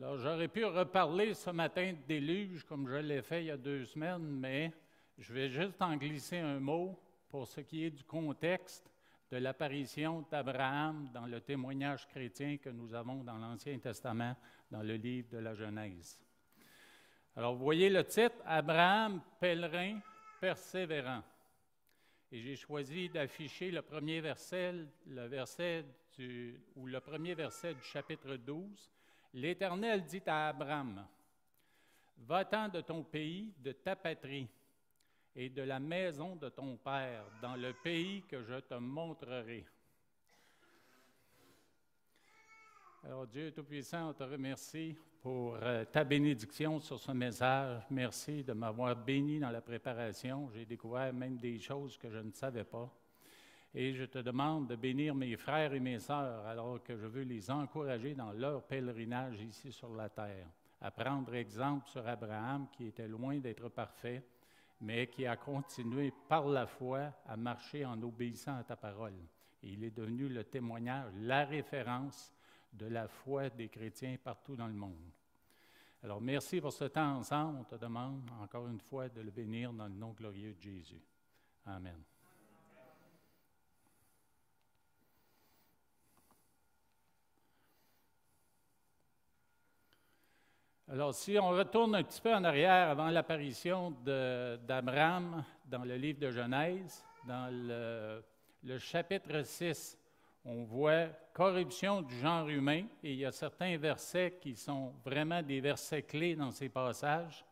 Alors, j'aurais pu reparler ce matin de déluge comme je l'ai fait il y a 2 semaines, mais je vais juste en glisser un mot pour ce qui est du contexte de l'apparition d'Abraham dans le témoignage chrétien que nous avons dans l'Ancien Testament, dans le livre de la Genèse. Alors, vous voyez le titre, Abraham, pèlerin, persévérant. Et j'ai choisi d'afficher le premier verset, le premier verset du chapitre 12. L'Éternel dit à Abraham, « Va-t'en de ton pays, de ta patrie, et de la maison de ton père, dans le pays que je te montrerai. » Alors Dieu Tout-Puissant, on te remercie pour ta bénédiction sur ce message. Merci de m'avoir béni dans la préparation. J'ai découvert même des choses que je ne savais pas. Et je te demande de bénir mes frères et mes sœurs alors que je veux les encourager dans leur pèlerinage ici sur la terre. À prendre exemple sur Abraham qui était loin d'être parfait, mais qui a continué par la foi à marcher en obéissant à ta parole. Et il est devenu le témoignage, la référence de la foi des chrétiens partout dans le monde. Alors merci pour ce temps ensemble. On te demande encore une fois de le bénir dans le nom glorieux de Jésus. Amen. Alors, si on retourne un petit peu en arrière avant l'apparition d'Abraham dans le livre de Genèse, dans le chapitre 6, on voit corruption du genre humain, et il y a certains versets qui sont vraiment des versets clés dans ces passages.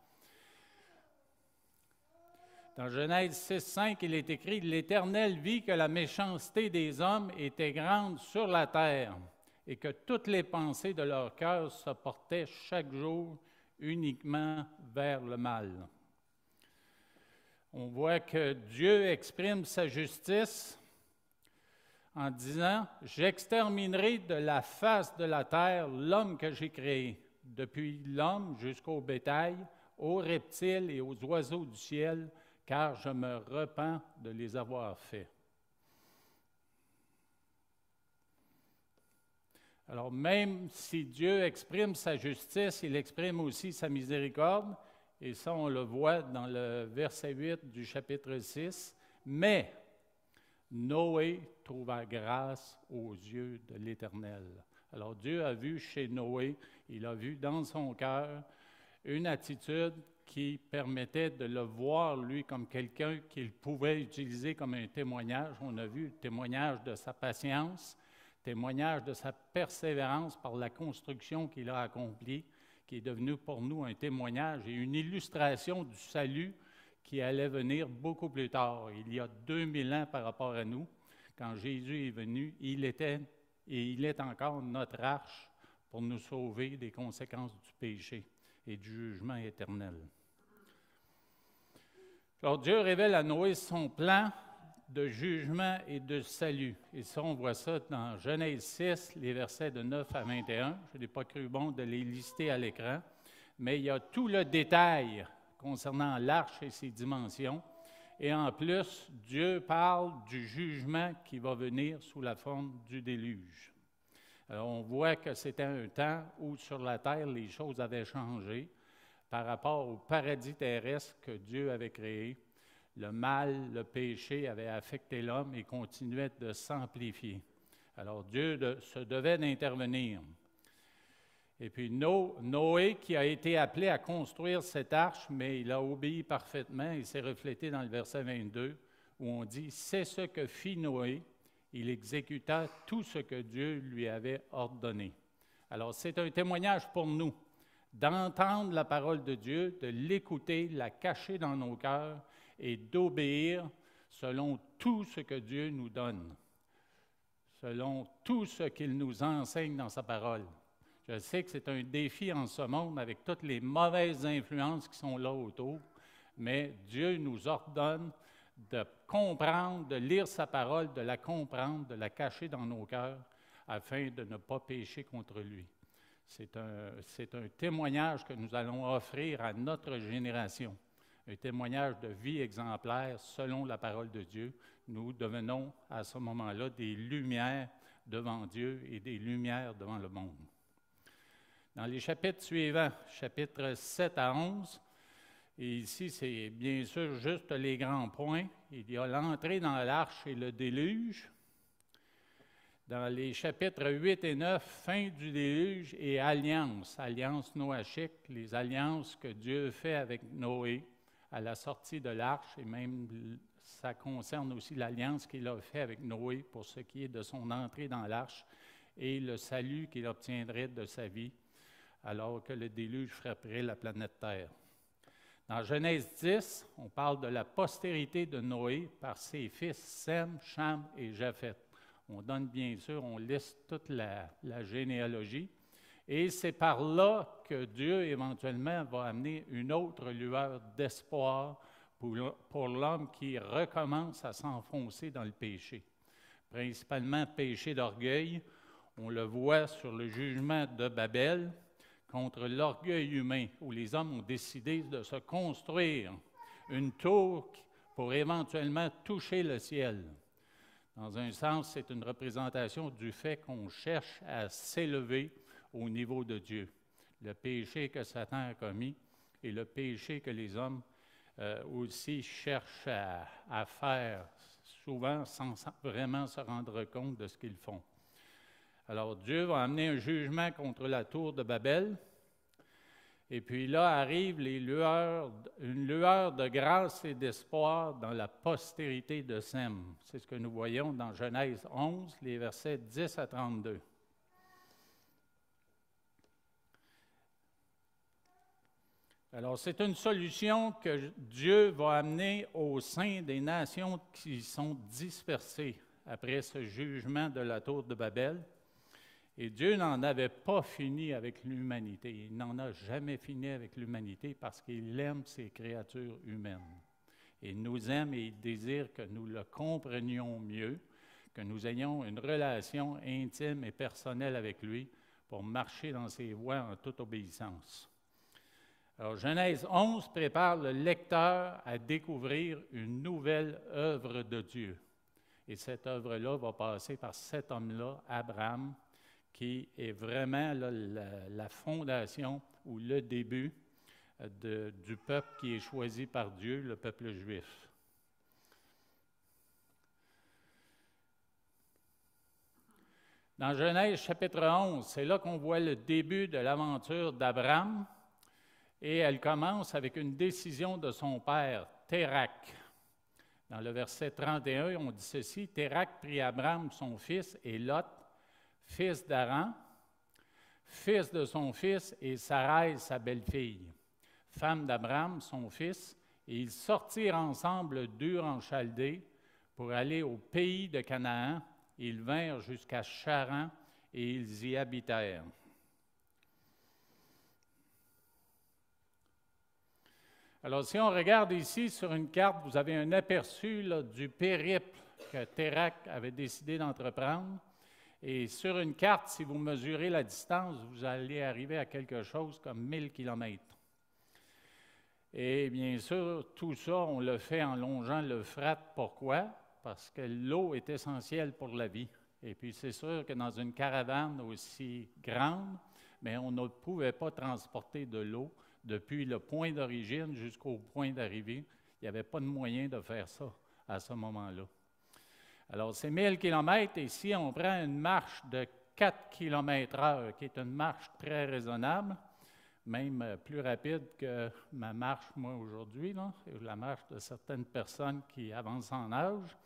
Dans Genèse 6, 5, il est écrit « L'Éternel vit que la méchanceté des hommes était grande sur la terre, et que toutes les pensées de leur cœur se portaient chaque jour uniquement vers le mal. » On voit que Dieu exprime sa justice en disant « J'exterminerai de la face de la terre l'homme que j'ai créé, depuis l'homme jusqu'au bétail, aux reptiles et aux oiseaux du ciel, car je me repens de les avoir faits. » Alors, même si Dieu exprime sa justice, il exprime aussi sa miséricorde, et ça, on le voit dans le verset 8 du chapitre 6. Mais Noé trouva grâce aux yeux de l'Éternel. Alors, Dieu a vu chez Noé, il a vu dans son cœur une attitude qui permettait de le voir, lui, comme quelqu'un qu'il pouvait utiliser comme un témoignage. On a vu le témoignage de sa patience, témoignage de sa persévérance par la construction qu'il a accomplie, qui est devenu pour nous un témoignage et une illustration du salut qui allait venir beaucoup plus tard. Il y a 2000 ans par rapport à nous, quand Jésus est venu, il était et il est encore notre arche pour nous sauver des conséquences du péché et du jugement éternel. Alors Dieu révèle à Noé son plan de jugement et de salut. Et ça, on voit ça dans Genèse 6, les versets de 9 à 21. Je n'ai pas cru bon de les lister à l'écran, mais il y a tout le détail concernant l'arche et ses dimensions. Et en plus, Dieu parle du jugement qui va venir sous la forme du déluge. Alors, on voit que c'était un temps où sur la terre, les choses avaient changé par rapport au paradis terrestre que Dieu avait créé. Le mal, le péché avait affecté l'homme et continuait de s'amplifier. Alors Dieu se devait d'intervenir. Et puis Noé, qui a été appelé à construire cette arche, mais il a obéi parfaitement, et c'est reflété dans le verset 22, où on dit « C'est ce que fit Noé, il exécuta tout ce que Dieu lui avait ordonné. » Alors c'est un témoignage pour nous, d'entendre la parole de Dieu, de l'écouter, la cacher dans nos cœurs, et d'obéir selon tout ce que Dieu nous donne, selon tout ce qu'il nous enseigne dans sa parole. Je sais que c'est un défi en ce monde avec toutes les mauvaises influences qui sont là autour, mais Dieu nous ordonne de comprendre, de lire sa parole, de la comprendre, de la cacher dans nos cœurs, afin de ne pas pécher contre lui. C'est un témoignage que nous allons offrir à notre génération. Un témoignage de vie exemplaire selon la parole de Dieu. Nous devenons à ce moment-là des lumières devant Dieu et des lumières devant le monde. Dans les chapitres suivants, chapitres 7 à 11, et ici, c'est bien sûr juste les grands points. Il y a l'entrée dans l'arche et le déluge. Dans les chapitres 8 et 9, fin du déluge et alliance, alliance noachique, les alliances que Dieu fait avec Noé à la sortie de l'arche, et même ça concerne aussi l'alliance qu'il a fait avec Noé pour ce qui est de son entrée dans l'arche et le salut qu'il obtiendrait de sa vie alors que le déluge frapperait la planète Terre. Dans Genèse 10, on parle de la postérité de Noé par ses fils Sem, Cham et Japheth. On donne bien sûr, on liste toute la généalogie. Et c'est par là que Dieu éventuellement va amener une autre lueur d'espoir pour l'homme qui recommence à s'enfoncer dans le péché. Principalement péché d'orgueil. On le voit sur le jugement de Babel contre l'orgueil humain, où les hommes ont décidé de se construire une tour pour éventuellement toucher le ciel. Dans un sens, c'est une représentation du fait qu'on cherche à s'élever au niveau de Dieu. Le péché que Satan a commis et le péché que les hommes aussi cherchent à faire, souvent sans vraiment se rendre compte de ce qu'ils font. Alors Dieu va amener un jugement contre la tour de Babel. Et puis là arrive une lueur de grâce et d'espoir dans la postérité de Sem. C'est ce que nous voyons dans Genèse 11, les versets 10 à 32. Alors, c'est une solution que Dieu va amener au sein des nations qui sont dispersées après ce jugement de la tour de Babel. Et Dieu n'en avait pas fini avec l'humanité. Il n'en a jamais fini avec l'humanité parce qu'il aime ses créatures humaines. Il nous aime et il désire que nous le comprenions mieux, que nous ayons une relation intime et personnelle avec lui pour marcher dans ses voies en toute obéissance. Alors, Genèse 11 prépare le lecteur à découvrir une nouvelle œuvre de Dieu. Et cette œuvre-là va passer par cet homme-là, Abraham, qui est vraiment là, la fondation ou le début du peuple qui est choisi par Dieu, le peuple juif. Dans Genèse chapitre 11, c'est là qu'on voit le début de l'aventure d'Abraham et elle commence avec une décision de son père, Térak. Dans le verset 31, on dit ceci, « Térak prit Abraham son fils et Lot, fils d'Aran, fils de son fils, et Sarai, sa belle-fille, femme d'Abraham, son fils, et ils sortirent ensemble d'Ur en Chaldée pour aller au pays de Canaan. Ils vinrent jusqu'à Charan et ils y habitèrent. » Alors, si on regarde ici sur une carte, vous avez un aperçu là, du périple que Térak avait décidé d'entreprendre. Et sur une carte, si vous mesurez la distance, vous allez arriver à quelque chose comme 1000 kilomètres. Et bien sûr, tout ça, on le fait en longeant l'Euphrate. Pourquoi? Parce que l'eau est essentielle pour la vie. Et puis, c'est sûr que dans une caravane aussi grande, mais on ne pouvait pas transporter de l'eau depuis le point d'origine jusqu'au point d'arrivée. Il n'y avait pas de moyen de faire ça à ce moment-là. Alors, c'est 1000 km, et si on prend une marche de 4 km/h, qui est une marche très raisonnable, même plus rapide que ma marche, moi, aujourd'hui, là, la marche de certaines personnes qui avancent en âge.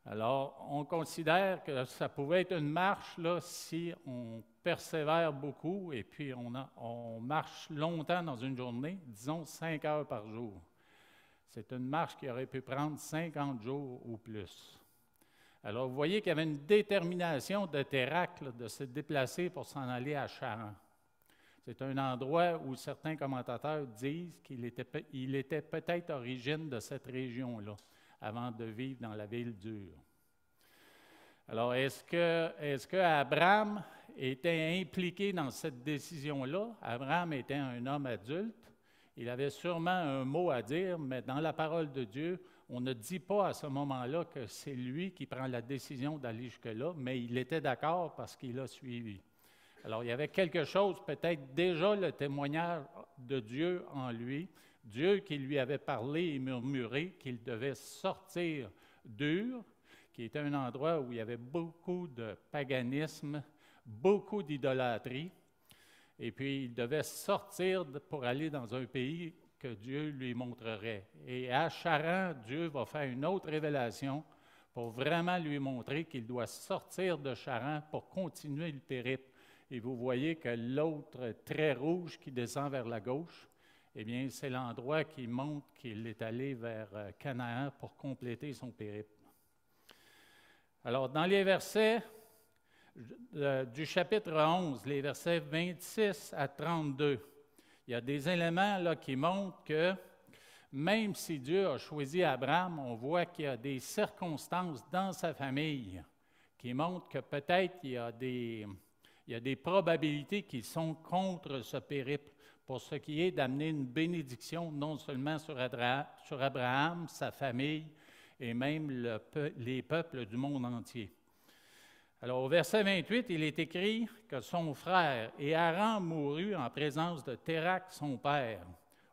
Alors, on considère que ça pouvait être une marche, là, si on persévère beaucoup, et puis on marche longtemps dans une journée, disons 5 heures par jour. C'est une marche qui aurait pu prendre 50 jours ou plus. Alors, vous voyez qu'il y avait une détermination de Térak de se déplacer pour s'en aller à Charan. C'est un endroit où certains commentateurs disent qu'il était peut-être origine de cette région-là, avant de vivre dans la ville d'Ur. Alors, est-ce que Abraham était impliqué dans cette décision-là? Abraham était un homme adulte. Il avait sûrement un mot à dire, mais dans la parole de Dieu, on ne dit pas à ce moment-là que c'est lui qui prend la décision d'aller jusque-là, mais il était d'accord parce qu'il a suivi. Alors, il y avait quelque chose, peut-être déjà le témoignage de Dieu en lui, Dieu qui lui avait parlé et murmuré qu'il devait sortir d'Ur, qui était un endroit où il y avait beaucoup de paganisme, beaucoup d'idolâtrie, et puis il devait sortir pour aller dans un pays que Dieu lui montrerait. Et à Charan, Dieu va faire une autre révélation pour vraiment lui montrer qu'il doit sortir de Charan pour continuer le périple. Et vous voyez que l'autre trait rouge qui descend vers la gauche, eh bien, c'est l'endroit qui montre qu'il est allé vers Canaan pour compléter son périple. Alors, dans les versets du chapitre 11, les versets 26 à 32, il y a des éléments là, qui montrent que même si Dieu a choisi Abraham, on voit qu'il y a des circonstances dans sa famille qui montrent que peut-être il y a des probabilités qui sont contre ce périple pour ce qui est d'amener une bénédiction non seulement sur Abraham, sa famille et même les peuples du monde entier. Alors, au verset 28, il est écrit que son frère et Haran mourut en présence de Térak, son père,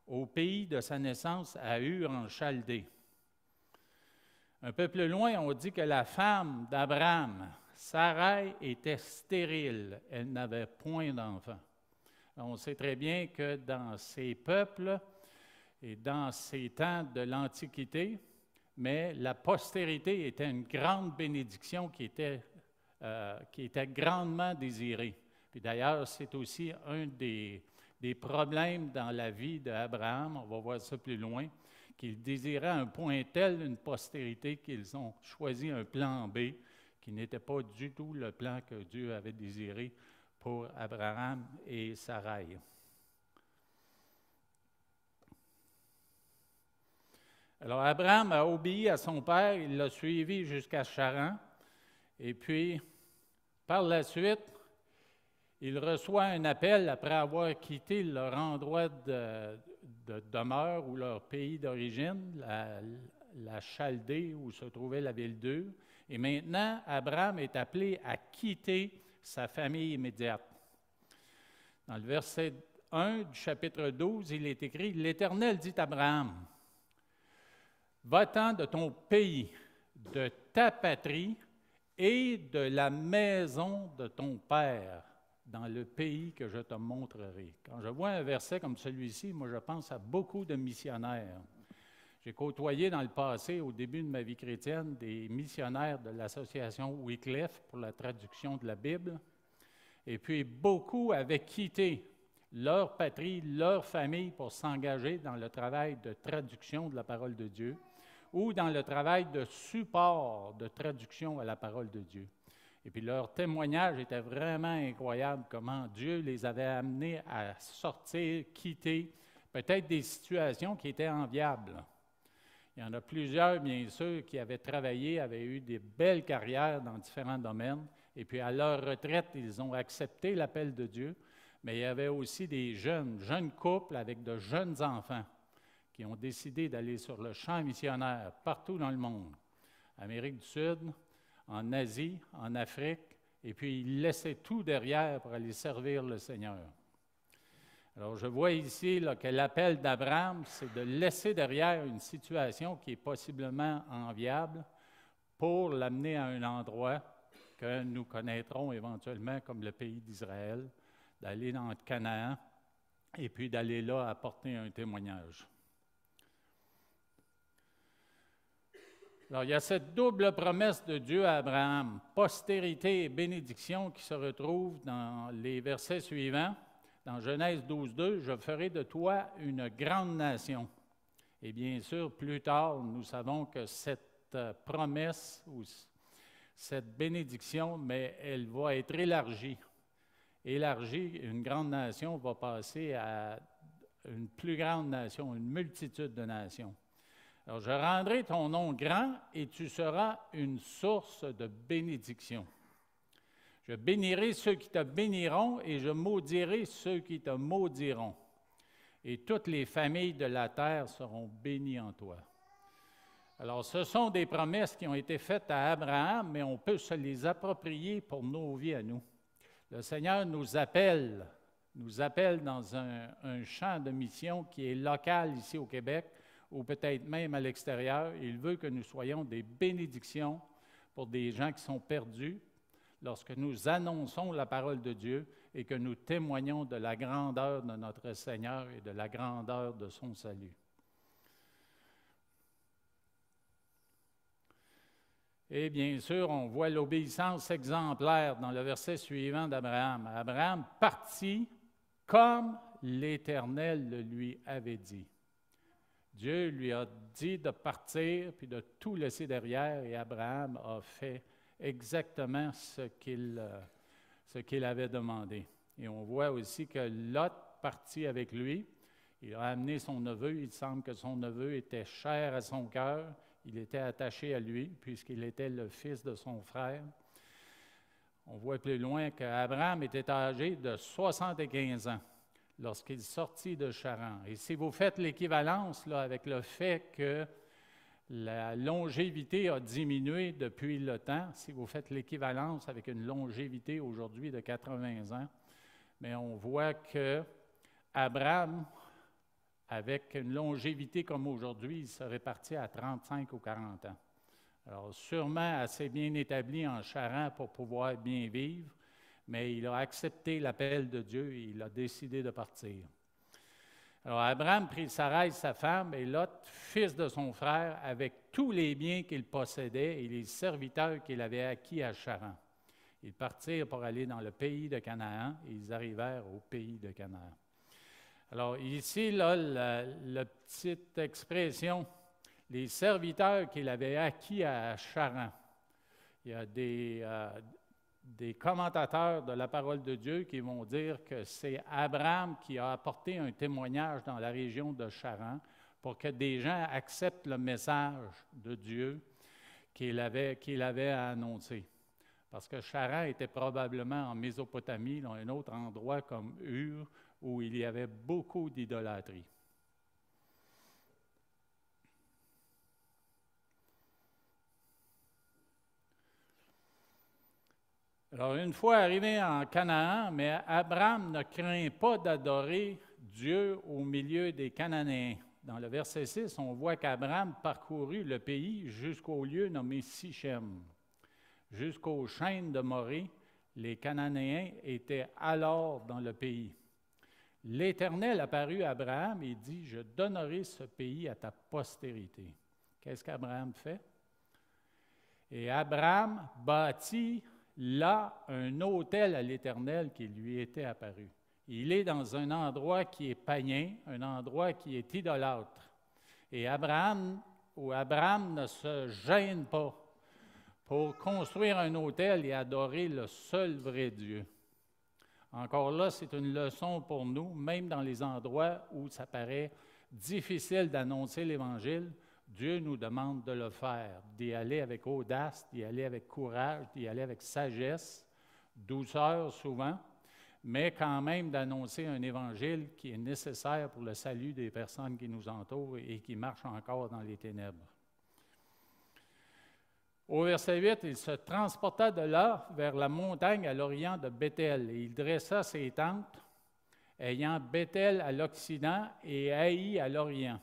au pays de sa naissance à Ur en Chaldée. Un peu plus loin, on dit que la femme d'Abraham, Sarai, était stérile. Elle n'avait point d'enfant. On sait très bien que dans ces peuples et dans ces temps de l'Antiquité, mais la postérité était une grande bénédiction qui était grandement désirée. Puis d'ailleurs, c'est aussi un des problèmes dans la vie d'Abraham, on va voir ça plus loin, qu'il désirait à un point tel une postérité qu'ils ont choisi un plan B qui n'était pas du tout le plan que Dieu avait désiré pour Abraham et Sarai. Alors Abraham a obéi à son père, il l'a suivi jusqu'à Charan, et puis par la suite, il reçoit un appel après avoir quitté leur endroit de demeure ou leur pays d'origine, la Chaldée où se trouvait la ville d'Ur. Et maintenant, Abraham est appelé à quitter sa famille immédiate. Dans le verset 1 du chapitre 12, il est écrit « L'Éternel dit à Abraham, va-t'en de ton pays, de ta patrie et de la maison de ton père, dans le pays que je te montrerai. » Quand je vois un verset comme celui-ci, moi je pense à beaucoup de missionnaires. J'ai côtoyé dans le passé, au début de ma vie chrétienne, des missionnaires de l'association Wycliffe pour la traduction de la Bible. Et puis beaucoup avaient quitté leur patrie, leur famille pour s'engager dans le travail de traduction de la parole de Dieu ou dans le travail de support de traduction à la parole de Dieu. Et puis leur témoignage était vraiment incroyable, comment Dieu les avait amenés à sortir, quitter, peut-être des situations qui étaient enviables. Il y en a plusieurs, bien sûr, qui avaient travaillé, avaient eu des belles carrières dans différents domaines, et puis à leur retraite, ils ont accepté l'appel de Dieu, mais il y avait aussi des jeunes couples avec de jeunes enfants qui ont décidé d'aller sur le champ missionnaire partout dans le monde, Amérique du Sud, en Asie, en Afrique, et puis ils laissaient tout derrière pour aller servir le Seigneur. Alors, je vois ici là, que l'appel d'Abraham, c'est de laisser derrière une situation qui est possiblement enviable pour l'amener à un endroit que nous connaîtrons éventuellement comme le pays d'Israël, d'aller dans Canaan et puis d'aller là apporter un témoignage. Alors, il y a cette double promesse de Dieu à Abraham, postérité et bénédiction, qui se retrouve dans les versets suivants. Dans Genèse 12:2, « Je ferai de toi une grande nation. » Et bien sûr, plus tard, nous savons que cette promesse ou cette bénédiction, mais elle va être élargie. Élargie, une grande nation va passer à une plus grande nation, une multitude de nations. Alors, je rendrai ton nom grand et tu seras une source de bénédiction. Je bénirai ceux qui te béniront et je maudirai ceux qui te maudiront. Et toutes les familles de la terre seront bénies en toi. Alors, ce sont des promesses qui ont été faites à Abraham, mais on peut se les approprier pour nos vies à nous. Le Seigneur nous appelle dans un champ de mission qui est local ici au Québec, ou peut-être même à l'extérieur. Il veut que nous soyons des bénédictions pour des gens qui sont perdus lorsque nous annonçons la parole de Dieu et que nous témoignons de la grandeur de notre Seigneur et de la grandeur de son salut. Et bien sûr, on voit l'obéissance exemplaire dans le verset suivant d'Abraham. Abraham partit comme l'Éternel le lui avait dit. Dieu lui a dit de partir puis de tout laisser derrière, et Abraham a fait exactement ce qu'il avait demandé. Et on voit aussi que Lot partit avec lui. Il a amené son neveu. Il semble que son neveu était cher à son cœur. Il était attaché à lui, puisqu'il était le fils de son frère. On voit plus loin qu'Abraham était âgé de 75 ans lorsqu'il sortit de Charan. Et si vous faites l'équivalence là, avec le fait que la longévité a diminué depuis le temps, si vous faites l'équivalence avec une longévité aujourd'hui de 80 ans, mais on voit que Abraham, avec une longévité comme aujourd'hui, il serait parti à 35 ou 40 ans. Alors, sûrement assez bien établi en Charan pour pouvoir bien vivre, mais il a accepté l'appel de Dieu et il a décidé de partir. Alors, Abraham prit Sarai, sa femme, et Lot, fils de son frère, avec tous les biens qu'il possédait et les serviteurs qu'il avait acquis à Charan. Ils partirent pour aller dans le pays de Canaan et ils arrivèrent au pays de Canaan. Alors ici, là, la petite expression, les serviteurs qu'il avait acquis à Charan. Il y a des commentateurs de la parole de Dieu qui vont dire que c'est Abraham qui a apporté un témoignage dans la région de Charan pour que des gens acceptent le message de Dieu qu'il avait annoncé. Parce que Charan était probablement en Mésopotamie, dans un autre endroit comme Ur, où il y avait beaucoup d'idolâtrie. Alors, une fois arrivé en Canaan, mais Abraham ne craint pas d'adorer Dieu au milieu des Cananéens. Dans le verset 6, on voit qu'Abraham parcourut le pays jusqu'au lieu nommé Sichem. Jusqu'aux chaînes de Morée, les Cananéens étaient alors dans le pays. L'Éternel apparut à Abraham et dit, « Je donnerai ce pays à ta postérité. » Qu'est-ce qu'Abraham fait? Et Abraham bâtit là un autel à l'Éternel qui lui était apparu. Il est dans un endroit qui est païen, un endroit qui est idolâtre. Et Abraham ne se gêne pas pour construire un autel et adorer le seul vrai Dieu. Encore là, c'est une leçon pour nous, même dans les endroits où ça paraît difficile d'annoncer l'Évangile, Dieu nous demande de le faire, d'y aller avec audace, d'y aller avec courage, d'y aller avec sagesse, douceur souvent, mais quand même d'annoncer un Évangile qui est nécessaire pour le salut des personnes qui nous entourent et qui marchent encore dans les ténèbres. Au verset 8, il se transporta de là vers la montagne à l'orient de Béthel, et il dressa ses tentes, ayant Béthel à l'occident et Haï à l'orient.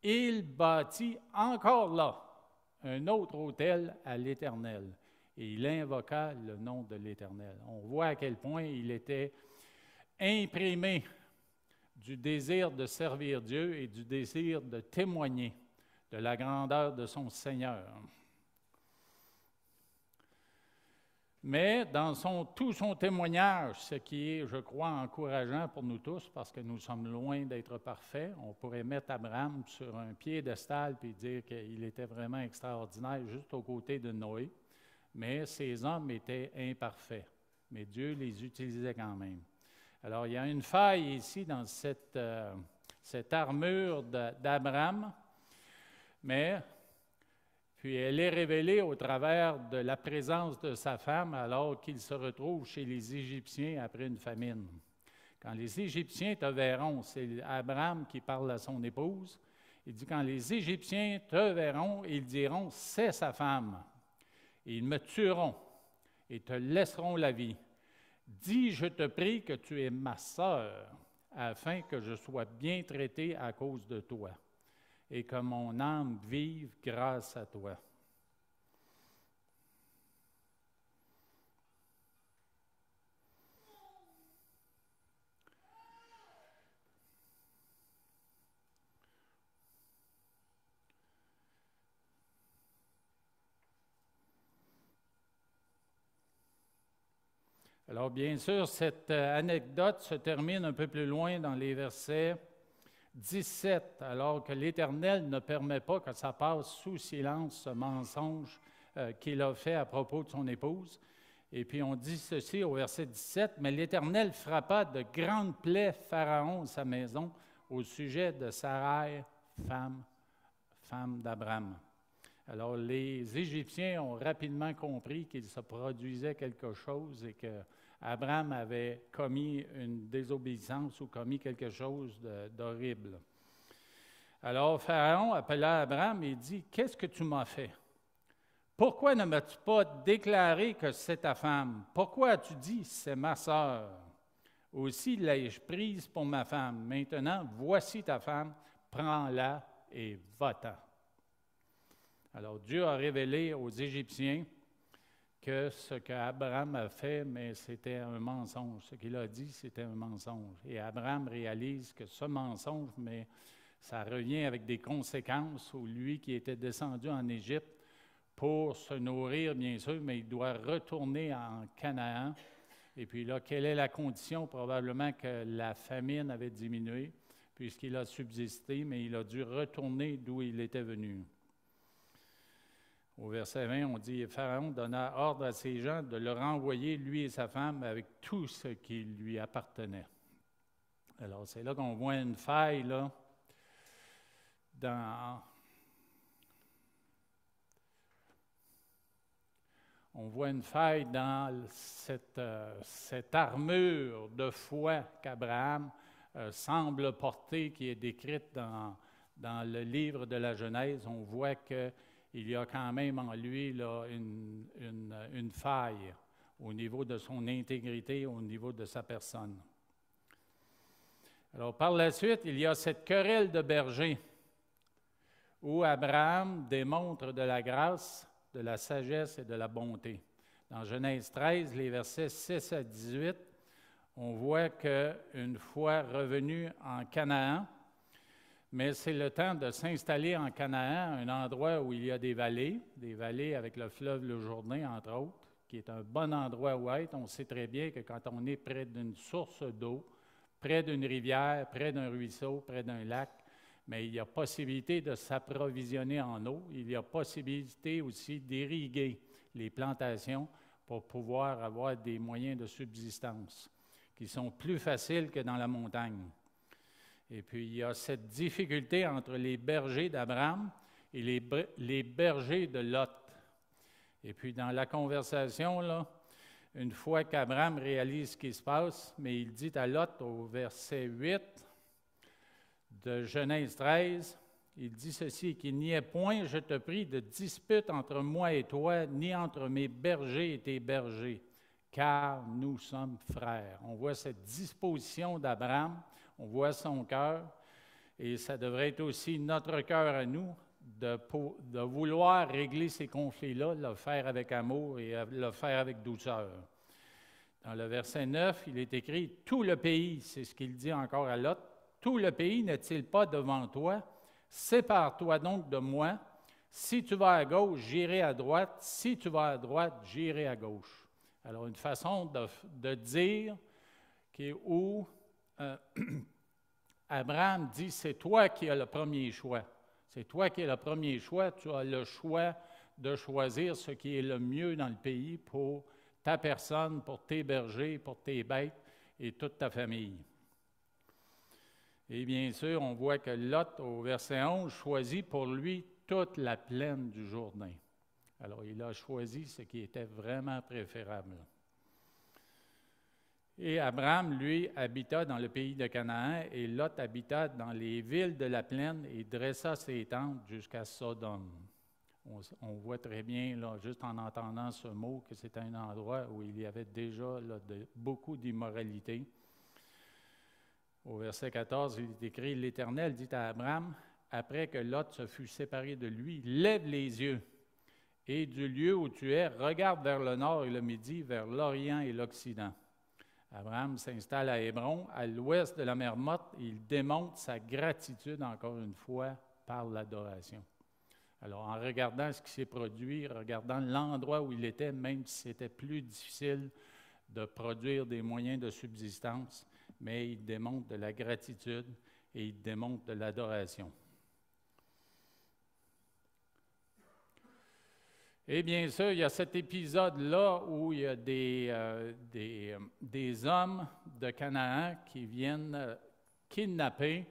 Il bâtit encore là un autre autel à l'Éternel, et il invoqua le nom de l'Éternel. On voit à quel point il était imprimé du désir de servir Dieu et du désir de témoigner de la grandeur de son Seigneur. Mais dans tout son témoignage, ce qui est, je crois, encourageant pour nous tous, parce que nous sommes loin d'être parfaits, on pourrait mettre Abraham sur un piédestal et dire qu'il était vraiment extraordinaire juste aux côtés de Noé, mais ces hommes étaient imparfaits, mais Dieu les utilisait quand même. Alors, il y a une faille ici dans cette armure d'Abraham, mais puis elle est révélée au travers de la présence de sa femme alors qu'il se retrouve chez les Égyptiens après une famine. Quand les Égyptiens te verront, c'est Abraham qui parle à son épouse, il dit, quand les Égyptiens te verront, ils diront, c'est sa femme. Et ils me tueront et te laisseront la vie. Dis, je te prie que tu es ma sœur, afin que je sois bien traité à cause de toi, et que mon âme vive grâce à toi. » Alors, bien sûr, cette anecdote se termine un peu plus loin dans les versets 17, alors que l'Éternel ne permet pas que ça passe sous silence ce mensonge qu'il a fait à propos de son épouse. Et puis on dit ceci au verset 17, « Mais l'Éternel frappa de grandes plaies Pharaon et sa maison au sujet de Sarai, femme d'Abraham. » Alors, les Égyptiens ont rapidement compris qu'il se produisait quelque chose et qu'Abraham avait commis une désobéissance ou commis quelque chose d'horrible. Alors, Pharaon appela Abraham et dit, « Qu'est-ce que tu m'as fait? Pourquoi ne m'as-tu pas déclaré que c'est ta femme? Pourquoi as-tu dit, c'est ma sœur? Aussi l'ai-je prise pour ma femme. Maintenant, voici ta femme, prends-la et va-t'en. » Alors, Dieu a révélé aux Égyptiens que ce qu'Abraham a fait, mais c'était un mensonge. Ce qu'il a dit, c'était un mensonge. Et Abraham réalise que ce mensonge, mais ça revient avec des conséquences où lui qui était descendu en Égypte pour se nourrir, bien sûr, mais il doit retourner en Canaan. Et puis là, quelle est la condition? Probablement que la famine avait diminué, puisqu'il a subsisté, mais il a dû retourner d'où il était venu. Au verset 20, on dit « Pharaon donna ordre à ses gens de le renvoyer, lui et sa femme, avec tout ce qui lui appartenait. » Alors, c'est là qu'on voit une faille, là, on voit une faille dans cette armure de foi qu'Abraham semble porter, qui est décrite dans le livre de la Genèse. On voit qu'il y a quand même en lui là, une faille au niveau de son intégrité, au niveau de sa personne. Alors, par la suite, il y a cette querelle de bergers où Abraham démontre de la grâce, de la sagesse et de la bonté. Dans Genèse 13, les versets 6 à 18, on voit qu'une fois revenu en Canaan, mais c'est le temps de s'installer en Canaan, un endroit où il y a des vallées avec le fleuve le Jourdain, entre autres, qui est un bon endroit où être. On sait très bien que quand on est près d'une source d'eau, près d'une rivière, près d'un ruisseau, près d'un lac, mais il y a possibilité de s'approvisionner en eau. Il y a possibilité aussi d'irriguer les plantations pour pouvoir avoir des moyens de subsistance qui sont plus faciles que dans la montagne. Et puis, il y a cette difficulté entre les bergers d'Abraham et les bergers de Lot. Et puis, dans la conversation, là, une fois qu'Abraham réalise ce qui se passe, mais il dit à Lot au verset 8 de Genèse 13, il dit ceci, « Qu'il n'y ait point, je te prie, de dispute entre moi et toi, ni entre mes bergers et tes bergers, car nous sommes frères. » On voit cette disposition d'Abraham, on voit son cœur, et ça devrait être aussi notre cœur à nous de vouloir régler ces conflits-là, le faire avec amour et le faire avec douceur. Dans le verset 9, il est écrit « Tout le pays », c'est ce qu'il dit encore à Lot, « Tout le pays n'est-il pas devant toi? Sépare-toi donc de moi. Si tu vas à gauche, j'irai à droite. Si tu vas à droite, j'irai à gauche. » Alors, une façon de dire où Abraham dit, c'est toi qui as le premier choix. C'est toi qui as le premier choix. Tu as le choix de choisir ce qui est le mieux dans le pays pour ta personne, pour tes bergers, pour tes bêtes et toute ta famille. Et bien sûr, on voit que Lot, au verset 11, choisit pour lui toute la plaine du Jourdain. Alors, il a choisi ce qui était vraiment préférable. Et Abraham, lui, habita dans le pays de Canaan, et Lot habita dans les villes de la plaine et dressa ses tentes jusqu'à Sodome. On voit très bien, là, juste en entendant ce mot, que c'est un endroit où il y avait déjà là, beaucoup d'immoralité. Au verset 14, il est écrit, « L'Éternel dit à Abraham, après que Lot se fut séparé de lui, lève les yeux, et du lieu où tu es, regarde vers le nord et le midi, vers l'Orient et l'Occident. » Abraham s'installe à Hébron, à l'ouest de la mer Morte, et il démontre sa gratitude, encore une fois, par l'adoration. Alors, en regardant ce qui s'est produit, regardant l'endroit où il était, même si c'était plus difficile de produire des moyens de subsistance, mais il démontre de la gratitude et il démontre de l'adoration. Et bien sûr, il y a cet épisode-là où il y a des hommes de Canaan qui viennent kidnapper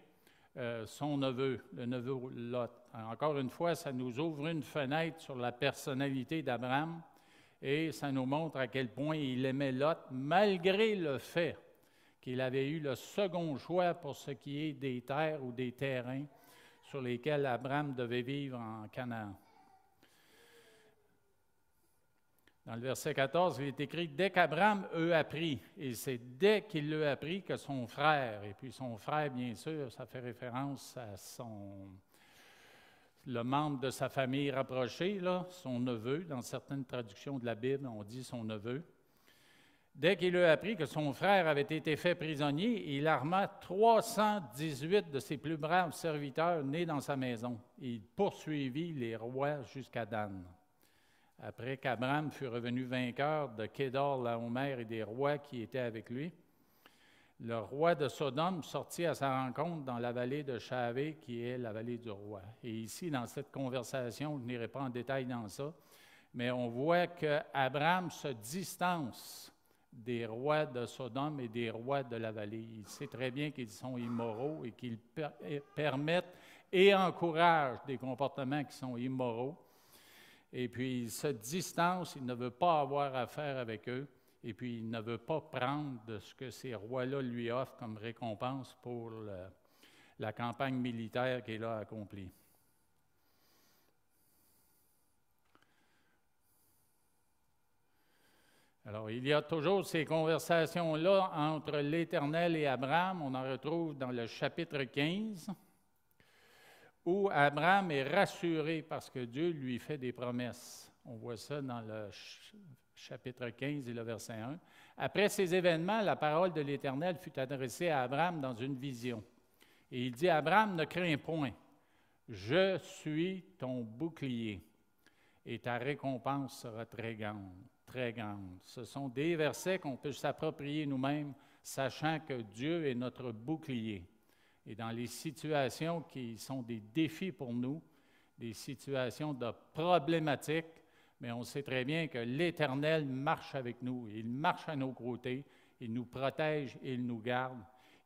son neveu, le neveu Lot. Encore une fois, ça nous ouvre une fenêtre sur la personnalité d'Abraham et ça nous montre à quel point il aimait Lot, malgré le fait qu'il avait eu le second choix pour ce qui est des terres ou des terrains sur lesquels Abraham devait vivre en Canaan. Dans le verset 14, il est écrit « Dès qu'Abraham eut appris », et c'est dès qu'il l'eut appris que son frère, et puis son frère, bien sûr, ça fait référence à le membre de sa famille rapprochée, là, son neveu. Dans certaines traductions de la Bible, on dit son neveu. Dès qu'il eut appris que son frère avait été fait prisonnier, il arma 318 de ses plus braves serviteurs nés dans sa maison. Il poursuivit les rois jusqu'à Dan. Après qu'Abraham fut revenu vainqueur de Kédar, Laomer et des rois qui étaient avec lui, le roi de Sodome sortit à sa rencontre dans la vallée de Shavé, qui est la vallée du roi. Et ici, dans cette conversation, je n'irai pas en détail dans ça, mais on voit qu'Abraham se distance des rois de Sodome et des rois de la vallée. Il sait très bien qu'ils sont immoraux et qu'ils permettent et encouragent des comportements qui sont immoraux. Et puis, il se distance, il ne veut pas avoir affaire avec eux, et puis il ne veut pas prendre de ce que ces rois-là lui offrent comme récompense pour la campagne militaire qu'il a accomplie. Alors, il y a toujours ces conversations-là entre l'Éternel et Abraham. On en retrouve dans le chapitre 15. Où Abraham est rassuré parce que Dieu lui fait des promesses. On voit ça dans le chapitre 15 et le verset 1. Après ces événements, la parole de l'Éternel fut adressée à Abraham dans une vision. Et il dit, « Abraham, ne crains point, je suis ton bouclier, et ta récompense sera très grande, très grande. » Ce sont des versets qu'on peut s'approprier nous-mêmes, sachant que Dieu est notre bouclier. Et dans les situations qui sont des défis pour nous, des situations de problématiques, mais on sait très bien que l'Éternel marche avec nous. Il marche à nos côtés, il nous protège et il nous garde.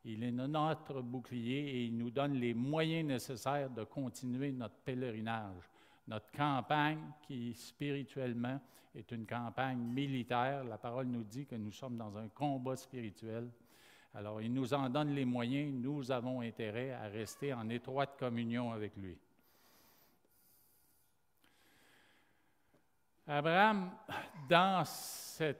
Il est notre bouclier et il nous donne les moyens nécessaires de continuer notre pèlerinage. Notre campagne, qui spirituellement est une campagne militaire, la parole nous dit que nous sommes dans un combat spirituel. Alors, il nous en donne les moyens, nous avons intérêt à rester en étroite communion avec lui. Abraham, dans ces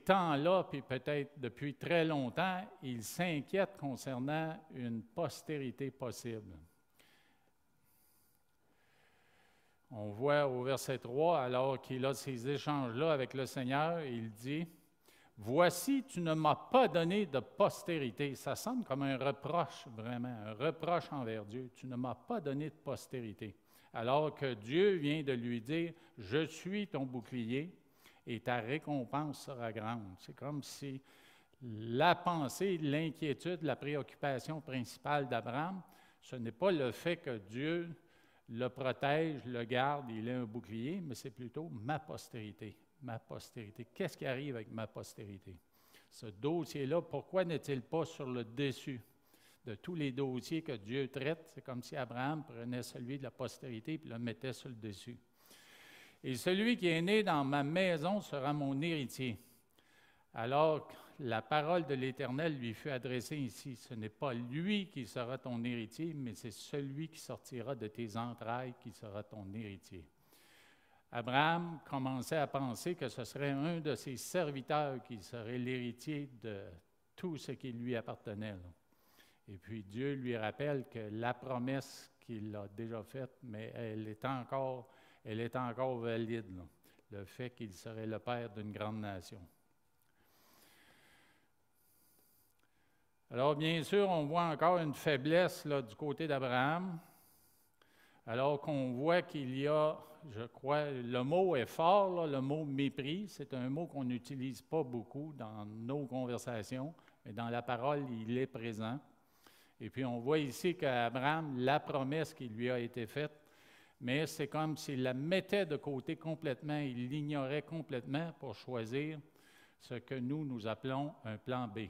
temps-là, puis peut-être depuis très longtemps, il s'inquiète concernant une postérité possible. On voit au verset 3, alors qu'il a ces échanges-là avec le Seigneur, il dit, « Voici, tu ne m'as pas donné de postérité. » Ça sonne comme un reproche, vraiment, un reproche envers Dieu. « Tu ne m'as pas donné de postérité. » Alors que Dieu vient de lui dire, « Je suis ton bouclier et ta récompense sera grande. » C'est comme si la pensée, l'inquiétude, la préoccupation principale d'Abraham, ce n'est pas le fait que Dieu le protège, le garde, il est un bouclier, mais c'est plutôt ma postérité. Ma postérité. Qu'est-ce qui arrive avec ma postérité? Ce dossier-là, pourquoi n'est-il pas sur le dessus de tous les dossiers que Dieu traite? C'est comme si Abraham prenait celui de la postérité et le mettait sur le dessus. Et celui qui est né dans ma maison sera mon héritier. Alors, la parole de l'Éternel lui fut adressée ici. Ce n'est pas lui qui sera ton héritier, mais c'est celui qui sortira de tes entrailles qui sera ton héritier. Abraham commençait à penser que ce serait un de ses serviteurs qui serait l'héritier de tout ce qui lui appartenait, là. Et puis Dieu lui rappelle que la promesse qu'il a déjà faite, mais elle est encore valide, là. Le fait qu'il serait le père d'une grande nation. Alors, bien sûr, on voit encore une faiblesse là, du côté d'Abraham, alors qu'on voit qu'il y a, je crois, le mot est fort, là, le mot mépris, c'est un mot qu'on n'utilise pas beaucoup dans nos conversations, mais dans la parole, il est présent. Et puis, on voit ici qu'Abraham, la promesse qui lui a été faite, mais c'est comme s'il la mettait de côté complètement, il l'ignorait complètement pour choisir ce que nous appelons un plan B.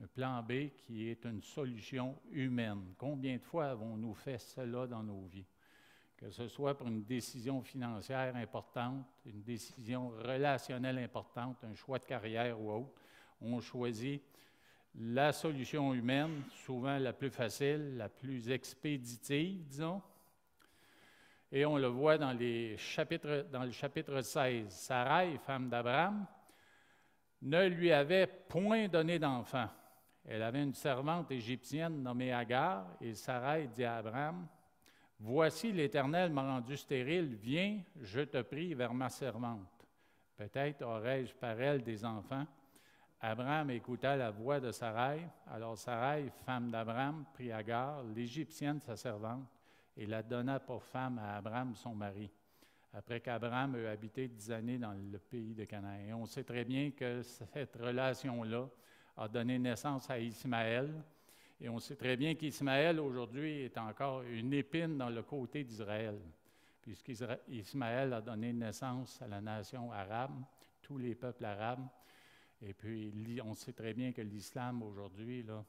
Un plan B qui est une solution humaine. Combien de fois avons-nous fait cela dans nos vies? Que ce soit pour une décision financière importante, une décision relationnelle importante, un choix de carrière ou autre, on choisit la solution humaine, souvent la plus facile, la plus expéditive, disons. Et on le voit dans le chapitre 16. Sarai, femme d'Abraham, ne lui avait point donné d'enfant. Elle avait une servante égyptienne nommée Agar, et Sarai dit à Abraham, « Voici, l'Éternel m'a rendu stérile, viens, je te prie, vers ma servante. Peut-être aurai-je par elle des enfants. » Abraham écouta la voix de Sarai. Alors Sarai, femme d'Abraham, prit Agar, l'Égyptienne, sa servante, et la donna pour femme à Abraham, son mari, après qu'Abraham eut habité 10 années dans le pays de Canaan. Et on sait très bien que cette relation-là a donné naissance à Ismaël. Et on sait très bien qu'Ismaël, aujourd'hui, est encore une épine dans le côté d'Israël, puisqu'Ismaël a donné naissance à la nation arabe, tous les peuples arabes. Et puis, on sait très bien que l'islam, aujourd'hui, là,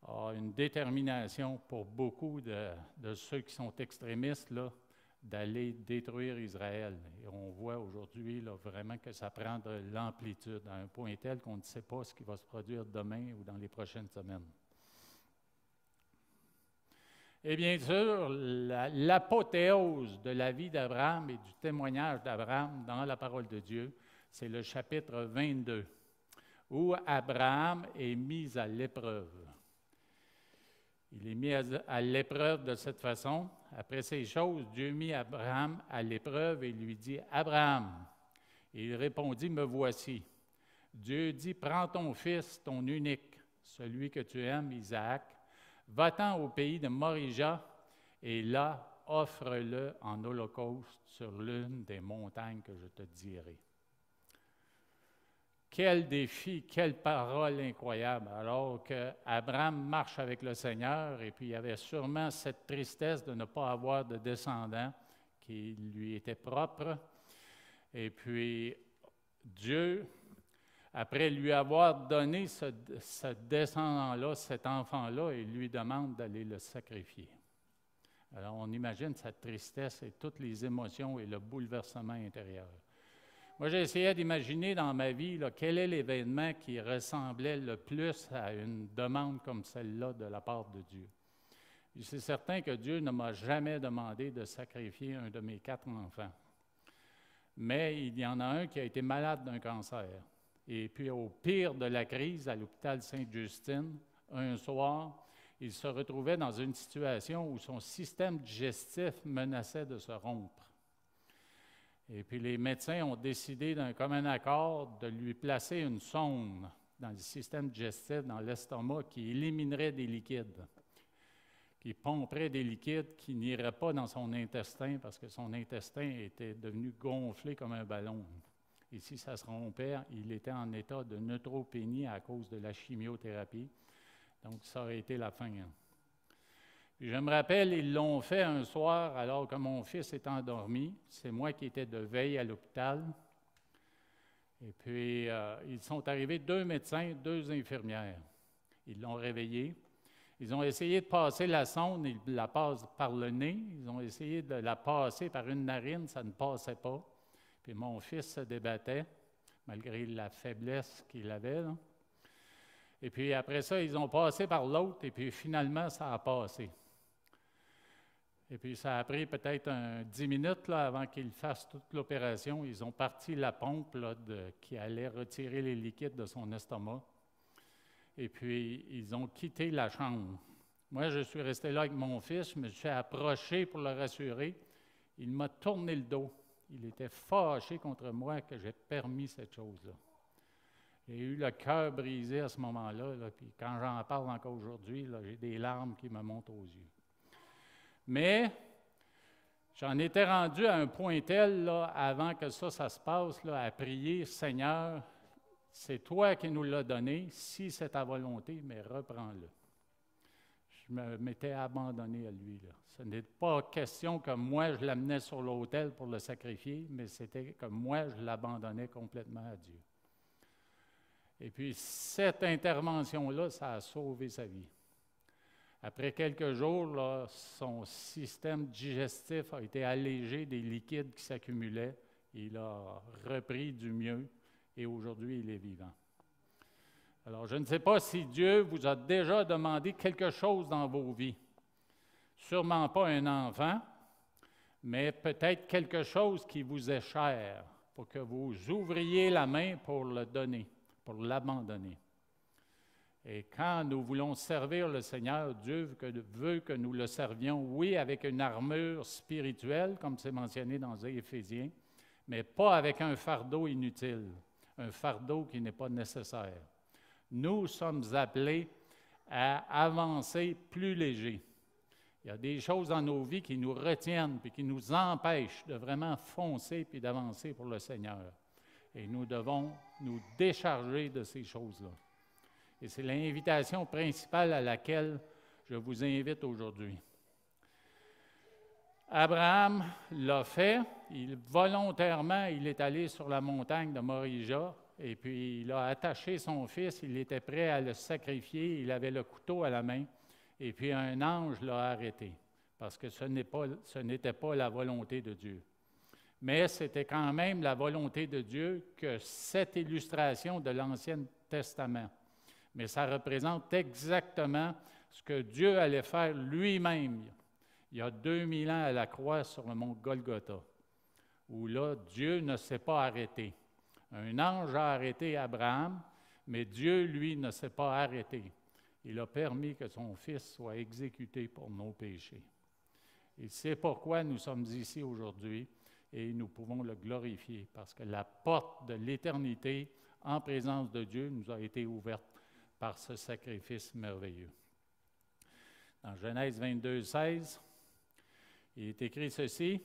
a une détermination pour beaucoup de ceux qui sont extrémistes là, d'aller détruire Israël. Et on voit aujourd'hui là, vraiment que ça prend de l'amplitude à un point tel qu'on ne sait pas ce qui va se produire demain ou dans les prochaines semaines. Et bien sûr, l'apothéose de la vie d'Abraham et du témoignage d'Abraham dans la parole de Dieu, c'est le chapitre 22, où Abraham est mis à l'épreuve. Il est mis à l'épreuve de cette façon. Après ces choses, Dieu mit Abraham à l'épreuve et lui dit, « Abraham ». Et il répondit, « Me voici ». Dieu dit, « Prends ton fils, ton unique, celui que tu aimes, Isaac, va-t'en au pays de Morija, et là, offre-le en holocauste sur l'une des montagnes que je te dirai. » Quel défi, quelle parole incroyable, alors qu'Abraham marche avec le Seigneur et puis il y avait sûrement cette tristesse de ne pas avoir de descendant qui lui était propre. Et puis Dieu, après lui avoir donné ce descendant-là, cet enfant-là, il lui demande d'aller le sacrifier. Alors on imagine cette tristesse et toutes les émotions et le bouleversement intérieur. Moi, j'ai essayé d'imaginer dans ma vie là, quel est l'événement qui ressemblait le plus à une demande comme celle-là de la part de Dieu. C'est certain que Dieu ne m'a jamais demandé de sacrifier un de mes 4 enfants. Mais il y en a un qui a été malade d'un cancer. Et puis, au pire de la crise, à l'hôpital Sainte-Justine, un soir, il se retrouvait dans une situation où son système digestif menaçait de se rompre. Et puis les médecins ont décidé d'un commun accord de lui placer une sonde dans le système digestif, dans l'estomac, qui éliminerait des liquides, qui pomperait des liquides qui n'iraient pas dans son intestin parce que son intestin était devenu gonflé comme un ballon. Et si ça se rompait, il était en état de neutropénie à cause de la chimiothérapie. Donc ça aurait été la fin. Puis je me rappelle, ils l'ont fait un soir alors que mon fils était endormi. C'est moi qui étais de veille à l'hôpital. Et puis, ils sont arrivés 2 médecins, 2 infirmières. Ils l'ont réveillé. Ils ont essayé de passer la sonde, ils la passent par le nez. Ils ont essayé de la passer par une narine, ça ne passait pas. Puis mon fils se débattait, malgré la faiblesse qu'il avait, là. Et puis après ça, ils ont passé par l'autre, et puis finalement, ça a passé. Et puis ça a pris peut-être 10 minutes là, avant qu'ils fassent toute l'opération. Ils ont parti la pompe là, qui allait retirer les liquides de son estomac. Et puis, ils ont quitté la chambre. Moi, je suis resté là avec mon fils, je me suis approché pour le rassurer. Il m'a tourné le dos. Il était fâché contre moi que j'ai permis cette chose-là. J'ai eu le cœur brisé à ce moment-là, là, puis quand j'en parle encore aujourd'hui, là, j'ai des larmes qui me montent aux yeux. Mais j'en étais rendu à un point tel, là, avant que ça se passe, là, à prier, Seigneur, c'est toi qui nous l'as donné, si c'est ta volonté, mais reprends-le. Je m'étais abandonné à lui, là. Ce n'est pas question que moi, je l'amenais sur l'autel pour le sacrifier, mais c'était que moi, je l'abandonnais complètement à Dieu. Et puis, cette intervention-là, ça a sauvé sa vie. Après quelques jours, là, son système digestif a été allégé des liquides qui s'accumulaient. Il a repris du mieux et aujourd'hui, il est vivant. Alors, je ne sais pas si Dieu vous a déjà demandé quelque chose dans vos vies. Sûrement pas un enfant, mais peut-être quelque chose qui vous est cher pour que vous ouvriez la main pour le donner, pour l'abandonner. Et quand nous voulons servir le Seigneur, Dieu veut que nous le servions, oui, avec une armure spirituelle, comme c'est mentionné dans les Éphésiens, mais pas avec un fardeau inutile, un fardeau qui n'est pas nécessaire. Nous sommes appelés à avancer plus léger. Il y a des choses dans nos vies qui nous retiennent et qui nous empêchent de vraiment foncer et d'avancer pour le Seigneur. Et nous devons nous décharger de ces choses-là. Et c'est l'invitation principale à laquelle je vous invite aujourd'hui. Abraham l'a fait. Volontairement, il est allé sur la montagne de Morija et puis il a attaché son fils. Il était prêt à le sacrifier. Il avait le couteau à la main. Et puis un ange l'a arrêté parce que ce n'était pas la volonté de Dieu. Mais c'était quand même la volonté de Dieu que cette illustration de l'Ancien Testament. Mais ça représente exactement ce que Dieu allait faire lui-même il y a 2000 ans à la croix sur le mont Golgotha, où là, Dieu ne s'est pas arrêté. Un ange a arrêté Abraham, mais Dieu, lui, ne s'est pas arrêté. Il a permis que son Fils soit exécuté pour nos péchés. Et c'est pourquoi nous sommes ici aujourd'hui et nous pouvons le glorifier, parce que la porte de l'éternité en présence de Dieu nous a été ouverte par ce sacrifice merveilleux. Dans Genèse 22, 16, il est écrit ceci: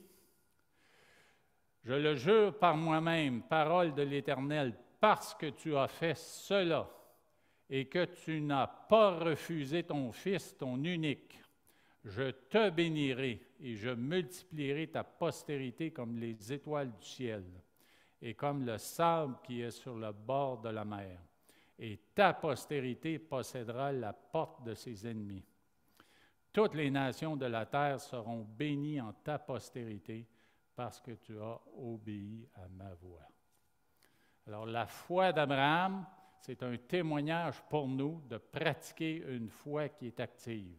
« Je le jure par moi-même, parole de l'Éternel, parce que tu as fait cela et que tu n'as pas refusé ton fils, ton unique, je te bénirai et je multiplierai ta postérité comme les étoiles du ciel et comme le sable qui est sur le bord de la mer. Et ta postérité possédera la porte de ses ennemis. Toutes les nations de la terre seront bénies en ta postérité parce que tu as obéi à ma voix. » Alors, la foi d'Abraham, c'est un témoignage pour nous de pratiquer une foi qui est active,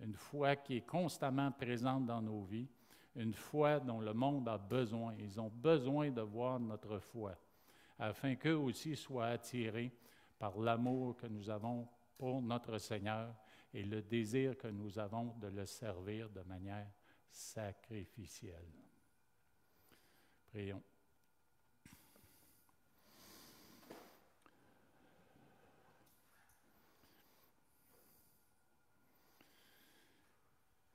une foi qui est constamment présente dans nos vies, une foi dont le monde a besoin. Ils ont besoin de voir notre foi, afin qu'eux aussi soient attirés par l'amour que nous avons pour notre Seigneur et le désir que nous avons de le servir de manière sacrificielle. Prions.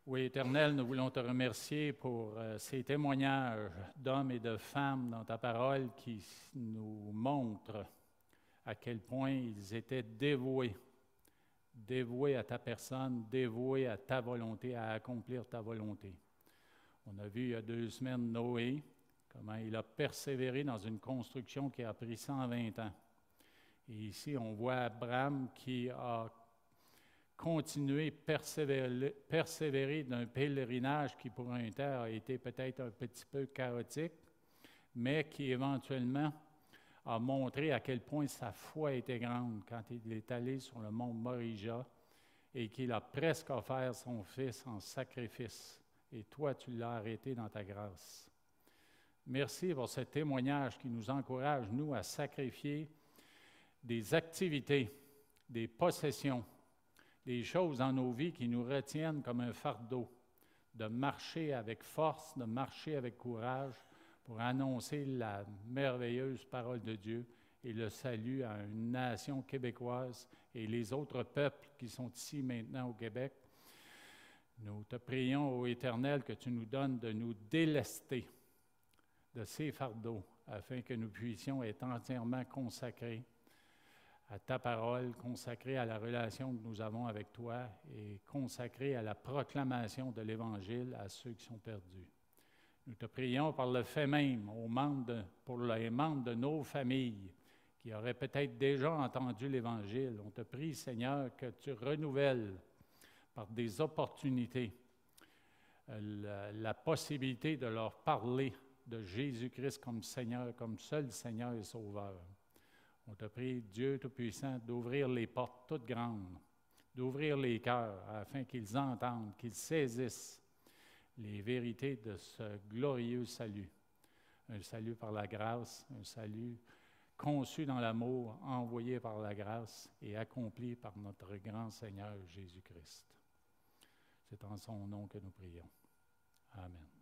Oui, Éternel, nous voulons te remercier pour ces témoignages d'hommes et de femmes dans ta parole qui nous montrent à quel point ils étaient dévoués à ta personne, dévoués à ta volonté, à accomplir ta volonté. On a vu il y a 2 semaines Noé, comment il a persévéré dans une construction qui a pris 120 ans. Et ici, on voit Abraham qui a continué, persévérer d'un pèlerinage qui pour un temps a été peut-être un petit peu chaotique, mais qui éventuellement a montré à quel point sa foi était grande quand il est allé sur le mont Morija et qu'il a presque offert son fils en sacrifice. Et toi, tu l'as arrêté dans ta grâce. Merci pour ce témoignage qui nous encourage, nous, à sacrifier des activités, des possessions, des choses dans nos vies qui nous retiennent comme un fardeau, de marcher avec force, de marcher avec courage pour annoncer la merveilleuse parole de Dieu et le salut à une nation québécoise et les autres peuples qui sont ici maintenant au Québec. Nous te prions, ô Éternel, que tu nous donnes de nous délester de ces fardeaux afin que nous puissions être entièrement consacrés à ta parole, consacrés à la relation que nous avons avec toi et consacrés à la proclamation de l'Évangile à ceux qui sont perdus. Nous te prions par le fait même pour les membres de nos familles qui auraient peut-être déjà entendu l'Évangile. On te prie, Seigneur, que tu renouvelles par des opportunités la possibilité de leur parler de Jésus-Christ comme Seigneur, comme seul Seigneur et Sauveur. On te prie, Dieu Tout-Puissant, d'ouvrir les portes toutes grandes, d'ouvrir les cœurs afin qu'ils entendent, qu'ils saisissent les vérités de ce glorieux salut. Un salut par la grâce, un salut conçu dans l'amour, envoyé par la grâce et accompli par notre grand Seigneur Jésus-Christ. C'est en son nom que nous prions. Amen.